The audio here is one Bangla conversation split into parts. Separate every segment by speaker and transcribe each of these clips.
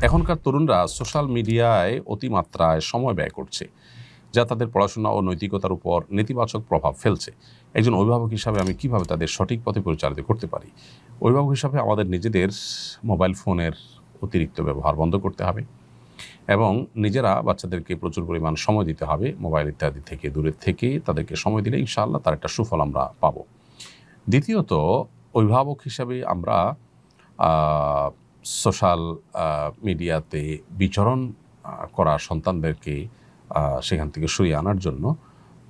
Speaker 1: এখনকার তরুণরা সোশ্যাল মিডিয়ায় অতিমাত্রায় সময় ব্যয় করছে, যা তাদের পড়াশোনা ও নৈতিকতার উপর নেতিবাচক প্রভাব ফেলছে। একজন অভিভাবক হিসাবে আমি কিভাবে তাদের সঠিক পথে পরিচালিত করতে পারি? অভিভাবক হিসাবে আমাদের নিজেদের মোবাইল ফোনের অতিরিক্ত ব্যবহার বন্ধ করতে হবে এবং নিজেরা বাচ্চাদেরকে প্রচুর পরিমাণ সময় দিতে হবে। মোবাইল ইত্যাদি থেকে দূরে থেকে তাদেরকে সময় দিলে ইনশাআল্লাহ তার একটা সুফল আমরা পাবো। দ্বিতীয়ত, অভিভাবক হিসাবে আমরা সোশ্যাল মিডিয়াতে বিচরণ করা সন্তানদেরকে সেখান থেকে সরিয়ে আনার জন্য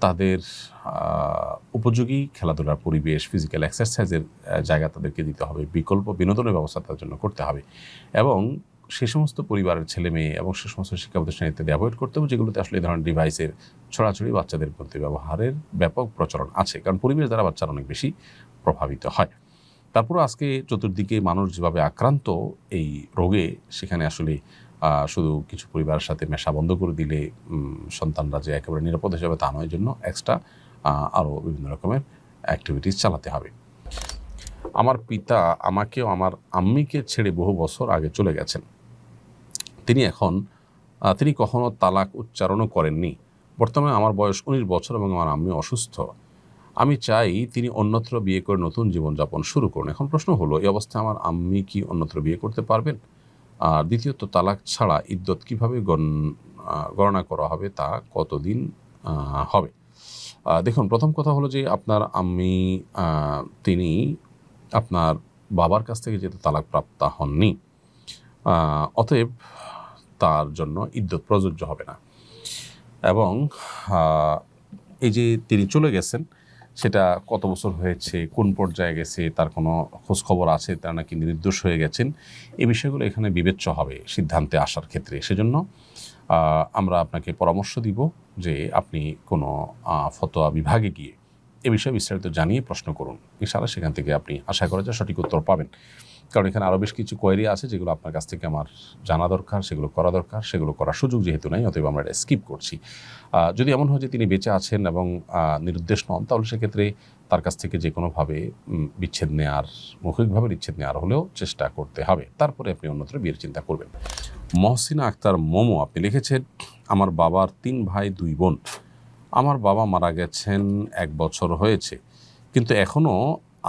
Speaker 1: তাদের উপযোগী খেলাধুলার পরিবেশ, ফিজিক্যাল এক্সারসাইজের জায়গা তাদেরকে দিতে হবে, বিকল্প বিনোদনের ব্যবস্থা তাদের জন্য করতে হবে এবং সে সমস্ত পরিবারের ছেলে মেয়ে এবং সে সমস্ত শিক্ষা প্রতিষ্ঠান ইত্যাদি অ্যাভয়েড করতে হবে যেগুলোতে আসলে এই ধরনের ডিভাইসের ছড়াছড়ি বাচ্চাদের প্রতি ব্যবহারের ব্যাপক প্রচলন আছে, কারণ পরিবেশ দ্বারা বাচ্চারা অনেক বেশি প্রভাবিত হয়। তারপরও আজকে চতুর্দিকে মানুষ যেভাবে আক্রান্ত এই রোগে, সেখানে আসলে শুধু কিছু পরিবারের সাথে মেশা বন্ধ করে দিলে সন্তানরা যে একেবারে নিরাপদ হিসাবে তা নয়, জন্য এক্সট্রা আরও বিভিন্ন রকমের অ্যাক্টিভিটিস চালাতে হবে। আমার পিতা আমাকে ও আমার আম্মিকে ছেড়ে বহু বছর আগে চলে গেছেন। তিনি কখনো তালাক উচ্চারণও করেননি। বর্তমানে আমার বয়স 19 বছর এবং আমার আম্মি অসুস্থ। আমি চাই তিনি অন্যত্র বিয়ে করে নতুন জীবনযাপন শুরু করুন। এখন প্রশ্ন হলো, এই অবস্থায় আমার আম্মি কি অন্যত্র বিয়ে করতে পারবেন? আর দ্বিতীয়ত, তালাক ছাড়া ইদ্যত কীভাবে গণনা করা হবে, তা কতদিন হবে? দেখুন, প্রথম কথা হলো যে আপনার আম্মি তিনি আপনার বাবার কাছ থেকে যেহেতু তালাক প্রাপ্ত হননি, অতএব তার জন্য ইদ্যত প্রযোজ্য হবে না। এবং এই যে তিনি চলে গেছেন, সেটা কত বছর হয়েছে, কোন পর্যায়ে গেছে, তার কোনো খোঁজখবর আছে, তার নাকি নির্দোষ হয়ে গেছেন, এই বিষয়গুলো এখানে বিবেচ্য হবে সিদ্ধান্তে আসার ক্ষেত্রে। সেজন্য আমরা আপনাকে পরামর্শ দিব যে আপনি কোনো ফতোয়া বিভাগে গিয়ে এ বিষয়ে বিস্তারিত জানিয়ে প্রশ্ন করুন। ইনশাআল্লাহ সেখান থেকে আপনি আশা করা যায় সঠিক উত্তর পাবেন, কারণ এখানে আরও বেশ কিছু কোয়েরি আছে যেগুলো আপনার কাছ থেকে আমার জানা দরকার, সেগুলো করা দরকার। সেগুলো করার সুযোগ যেহেতু নাই, অতএব আমরা এটা স্কিপ করছি। যদি এমন হয় যে তিনি বেঁচে আছেন এবং নিরুদ্দেশ নন, তাহলে সেক্ষেত্রে তার কাছ থেকে যে কোনোভাবে বিচ্ছেদ নেওয়ার, মৌখিকভাবে বিচ্ছেদ নেওয়ার হলেও চেষ্টা করতে হবে। তারপরে আপনি অন্যত্র বিয়ের চিন্তা করবেন। মহসিনা আক্তার মোমো আপনি লিখেছেন, আমার বাবার 3 ভাই 2 বোন। আমার বাবা মারা গেছেন 1 বছর হয়েছে, কিন্তু এখনও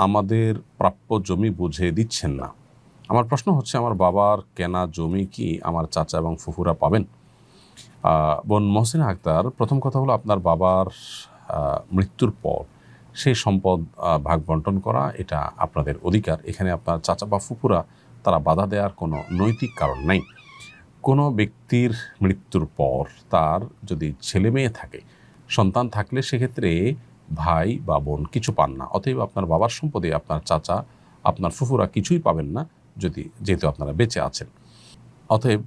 Speaker 1: আমাদের প্রাপ্য জমি বুঝে দিচ্ছেন না। আমার প্রশ্ন হচ্ছে, আমার বাবার কেনা জমি কি আমার চাচা এবং ফুফুরা পাবেন? বোন মহসিনা আক্তার, প্রথম কথা হলো, আপনার বাবার মৃত্যুর পর সেই সম্পদ ভাগ বন্টন করা এটা আপনাদের অধিকার। এখানে আপনার চাচা বা ফুফুরা তারা বাধা দেওয়ার কোনো নৈতিক কারণ নেই। কোনো ব্যক্তির মৃত্যুর পর তার যদি ছেলে মেয়ে থাকে, সন্তান থাকলে সেক্ষেত্রে ভাই বা বোন কিছু পান না। অতএব আপনার বাবার সম্পদে আপনার চাচা, আপনার ফুফুরা কিছুই পাবেন না যেহেতু আপনারা বেঁচে আছেন। অতএব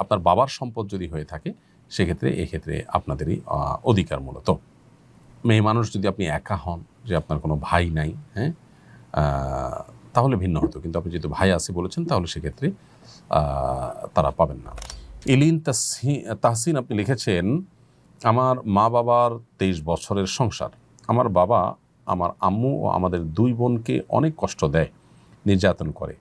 Speaker 1: আপনার বাবার সম্পদ যদি হয়ে থাকে, সেক্ষেত্রে এক্ষেত্রে আপনাদেরই অধিকার। মূলত মেয়ে মানুষ যদি আপনি একা হন, যে আপনার কোনো ভাই নাই, হ্যাঁ, তাহলে ভিন্ন হতো, কিন্তু আপনি যেহেতু ভাই আছে বলেছেন, তাহলে সেক্ষেত্রে তারা পাবেন না। ইলিন তাহসিন আপনি লিখেছেন, আমার মা বাবার 23 বছরের সংসার। আমার বাবা আমার আম্মু ও আমাদের 2 বোনকে অনেক কষ্ট দেয়, নির্যাতন করে,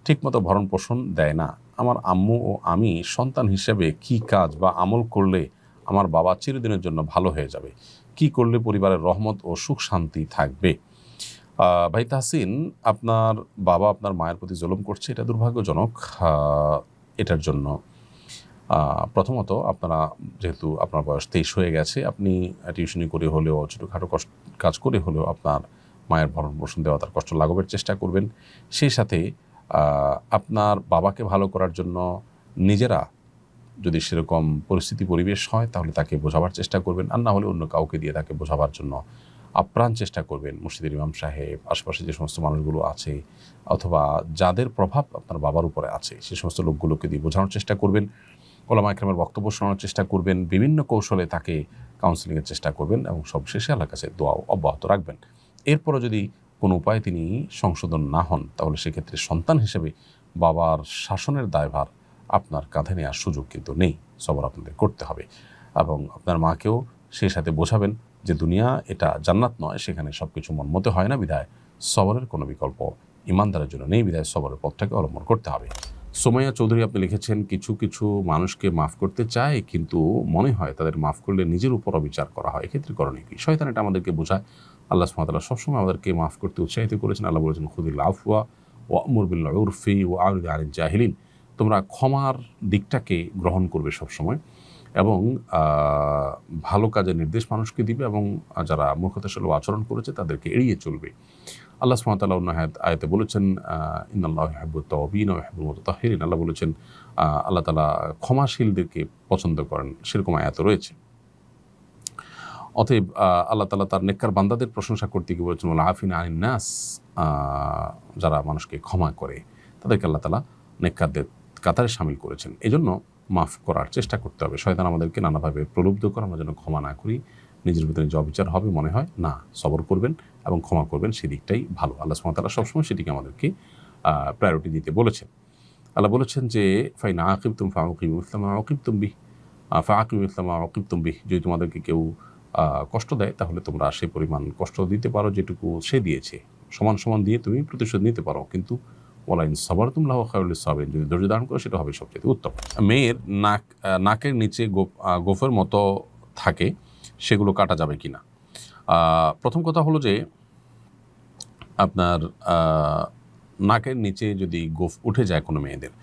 Speaker 1: ঠিকমতো ভরণ পোষণ দেয় না। আমার আম্মু ও আমি সন্তান হিসেবে কি কাজ বা আমল করলে আমার বাবা চিরদিনের জন্য ভালো হয়ে যাবে? কি করলে পরিবারের রহমত ও সুখ শান্তি থাকবে? ভাই তাহসিন, আপনার বাবা আপনার মায়ের প্রতি জুলুম করছে, এটা দুর্ভাগ্যজনক। এটার জন্য প্রথমত আপনারা, যেহেতু আপনার বয়স 23 হয়ে গেছে, আপনি টিউশনি করে হলেও, ছোটোখাটো কাজ করে হলেও আপনার মায়ের ভরণ পোষণ দেওয়া, তার কষ্ট লাঘবের চেষ্টা করবেন। সেই সাথে আপনার বাবাকে ভালো করার জন্য নিজেরা যদি সেরকম পরিস্থিতি পরিবেশ হয়, তাহলে তাকে বোঝাবার চেষ্টা করবেন, আর না হলে অন্য কাউকে দিয়ে তাকে বোঝাবার জন্য আপ্রাণ চেষ্টা করবেন। মসজিদের ইমাম সাহেব, আশপাশে যে সমস্ত মানুষগুলো আছে, অথবা যাদের প্রভাব আপনার বাবার উপরে আছে, সে সমস্ত লোকগুলোকে দিয়ে বোঝানোর চেষ্টা করবেন। ওলামা ইকরামের বক্তব্য শোনানোর চেষ্টা করবেন, বিভিন্ন কৌশলে তাকে কাউন্সেলিংয়ের চেষ্টা করবেন এবং সবশেষে আল্লাহর কাছে দোয়াও অব্যাহত রাখবেন। এরপরও যদি কোনো উপায়ে তিনি সংশোধন না হন, তাহলে সেক্ষেত্রে সন্তান হিসেবে বাবার শাসনের দায়ভার আপনার কাঁধে নেওয়ার সুযোগ কিন্তু নেই। সবর আপনাদের করতে হবে এবং আপনার মাকেও সেই সাথে বোঝাবেন যে দুনিয়া এটা জান্নাত নয়, সেখানে সব কিছু মন মতো হয় না, বিধায় সবরের কোনো বিকল্প ইমানদারের জন্য নেই, বিধায় সবরের পথটাকে অবলম্বন করতে হবে। সোমাইয়া চৌধুরী আপনি লিখেছেন, কিছু কিছু মানুষকে মাফ করতে চায় কিন্তু মনে হয় তাদের মাফ করলে নিজের উপর অবিচার করা হয়, এক্ষেত্রে করণীয় কি? শয়তান এটা আমাদেরকে বোঝায়। আল্লাহ সুবহানাহু ওয়া তাআলা সবসময় আমাদেরকে মাফ করতে উৎসাহিত করেছেন। আল্লাহ বলেছেন, খুযিল আফওয়া ওয়া'মুর বিল উরফি ওয়া আ'রিদ আনিল জাহিলিন। তোমরা ক্ষমার দিকটাকে গ্রহণ করবে সবসময় এবং ভালো কাজের নির্দেশ মানুষকে দিবে এবং যারা মূর্খতাশীল আচরণ করেছে তাদেরকে এড়িয়ে চলবে। আল্লাহ সুবহানাহু ওয়া তাআলা অন্য আয়াতে বলেছেন, ইন্নাল্লাহা ইউহিব্বুত তাওয়াবিন ওয়া ইউহিব্বুল মুতাতাহহিরিন। আল্লাহ বলেছেন, আল্লাহ তাআলা ক্ষমাশীলদেরকে পছন্দ করেন, সেরকম আয়াত রয়েছে। অতএব আল্লাহ তাআলা তার নেককার বান্দাদের প্রশংসা করতে গিয়ে বলেছেন, ওয়াল আফিনা আনিন নাস, যারা মানুষকে ক্ষমা করে তাদেরকে আল্লাহ তাআলা নেককারদের কাতারে শামিল করেছেন। এজন্য মাফ করার চেষ্টা করতে হবে। শয়তান আমাদেরকে নানাভাবে প্রলুব্ধ করে আমরা যেন ক্ষমা না করি, নিজের ভিতরে যে অবিচার হবে মনে হয় না, সবর করবেন এবং ক্ষমা করবেন, সেদিকটাই ভালো। আল্লাহ সুবহানাহু ওয়া তাআলা সবসময় সেদিকে আমাদেরকে প্রায়োরিটি দিতে বলেছেন। আল্লাহ বলেছেন যে, ফাইন আকিবতুম ফাআকিবু মিসলা মা উকিবতুম বিহি ফাআকিবু মিসলা মা উকিবতুম বিহি। যদি তোমাদেরকে কেউ কষ্ট দেয় তাহলে তোমরা সে পরিমাণ কষ্ট দিতে পারো যেটুকু সে দিয়েছে, সমান সমান দিয়ে তুমি প্রতিশোধ নিতে পারো। কিন্তু ওয়ালা ইন সাবারতুম লাহু খায়রুল লিস-সাবিরিন, যদি ধৈর্য ধারণ করো সেটা হবে সবচেয়ে উত্তম। মেয়ের নাকের নিচে গোফের মতো থাকে, সেগুলো কাটা যাবে কি না? প্রথম কথা হলো যে আপনার নাকের নিচে যদি গোফ উঠে যায় কোনো মেয়েদের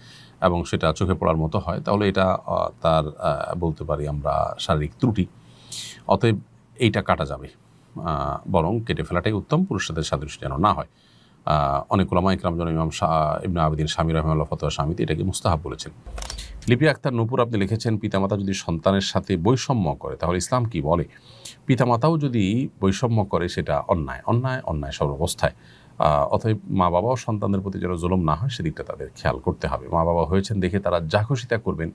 Speaker 1: এবং সেটা চোখে পড়ার মতো হয়, তাহলে এটা তার বলতে পারি আমরা শারীরিক ত্রুটি। অতএব এইটা কাটা যাবে, বরং কেটে ফেলাটাই উত্তম, পুরুষের সাথে সাদৃশ্য যেন না হয়। অনেক উলামা ইকরাম যেন ইমাম ইবনে আবিদিন শামী রাহিমাহুল্লাহ ফতোয়া শামীতে এটাকে মুস্তাহাব বলেছেন। লিপি আক্তার নূপুর আপনি লিখেছেন, পিতামাতা যদি সন্তানের সাথে বৈষম্য করে তাহলে ইসলাম কি বলে? পিতামাতাও যদি বৈষম্য করে সেটা অন্যায়, অন্যায়, অন্যায় সর্বাবস্থায়। অতএব মা বাবাও সন্তানদের প্রতি যেন জুলুম না হয় সেদিকটা তাদের খেয়াল করতে হবে। মা বাবা হয়েছেন দেখে তারা যা খুশি তা করবেন,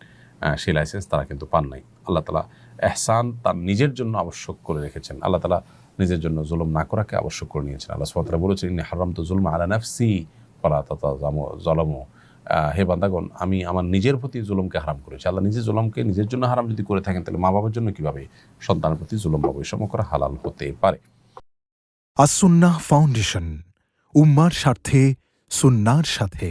Speaker 1: সেই লাইসেন্স তারা কিন্তু পান নাই। আল্লাহ তাআলা ইহসান তার নিজের জন্য আবশ্যক করে রেখেছেন। আল্লাহ তাআলা নিজের জন্য জুলুম না করাকে আবশ্যক করে নিয়েছেন। আল্লাহ সুবহানাহু ওয়া তাআলা বলেছেন, ইন্নী হারামতু যুলমা আলা নাফসি ফালা তাযালামু। হে বান্দাগণ, আমি আমার নিজের প্রতি জুলুমকে হারাম করেছি। আল্লাহ নিজের জুলুমকে নিজের জন্য হারাম যদি করে থাকেন, তাহলে মা বাবার জন্য কিভাবে সন্তানের প্রতি জুলুম বা বৈষম্য করা হালাল হতে পারে?
Speaker 2: আস-সুন্নাহ ফাউন্ডেশন, উম্মার স্বার্থে সুন্নাহর সাথে।